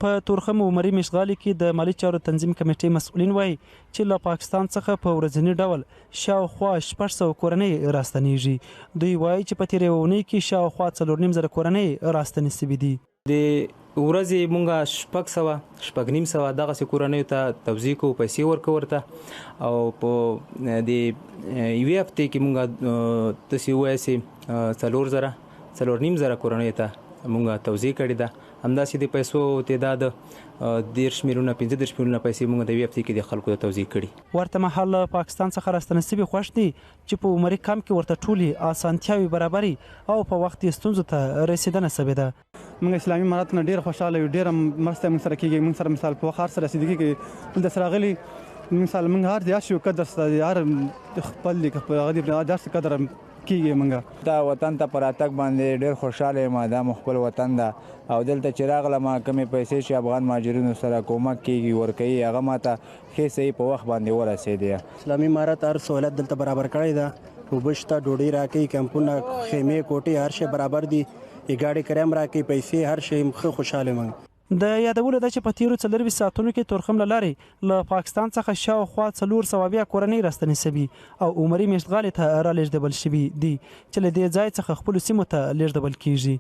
په تورخم عمري مشغالي کې د مالی چارو تنظیم کمیټې مسؤلین وایي چې له پاکستان څخه په ورځنی ډول شاوخوا 600 کورنۍ راستنیږي. دوی وایي چې په تیرې اونۍ کې شاوخوا 4.5 کورنۍ راستنې شوي دي. د ورځې مونږه شپږ نیم سوه دغسې کورنیو ته توزیع کوو، پیسې ورکوو ورته، او په د یوې هفتې کې مونږه داسې ووایاسې 4.5 کورنیو ته مونږه توزیع کړې ده. همداسې د پیسو تعداد 15 میلیونه 15 میلیونه پیسې مونږ د یوې هفتې کې د خلکو ته توزیع کړي. ورته مهال پاکستان څخه راستنې شوي خوښ دي چې په عمري کمپ کې ورته ټولې اسانتیاوې برابرې او په وخت یې ستونزو ته رسیدنه شوې ده. موږ اسلامي امارات نه ډېر خوشاله یو، ډېره مرسته موږ سره کېږي. موږ سره مثال په وخت هر څه رسېدګي کې دلته سره راغلي مثال موږ هر زیات شو قدر سره هر خپل لیک په هغه دې داسې قدر کېږي. موږ دا وطن ته پر راتګ باندې ډېر خوشاله یم. دا مو خپل وطن ده او دلته چې راغلم کومې پیسې چې افغان مهاجرینو سره کومک کېږي ورکوي هغه ماته ښې صحیح په وخت باندې ورسېدې. اسلامي امارات هر سهولت دلته برابر کړی ده. اوبه شته، ډوډۍ راکوي، کمپونه، خیمې، کوټې، هر شی برابر دي. ګاډي کریم راکوي، پیسې، هر شی ښه خوشاله یم. د یادولو ده چې په تیرو 24 ساعتونو کې تورخم له لارې له پاکستان څخه شاوخوا 400 کورنۍ راستنې شوي او عمري مشغالي ته رالېږدول شوي دي چې له دې ځای څخه خپلو سیمو ته لېږدول کېږي.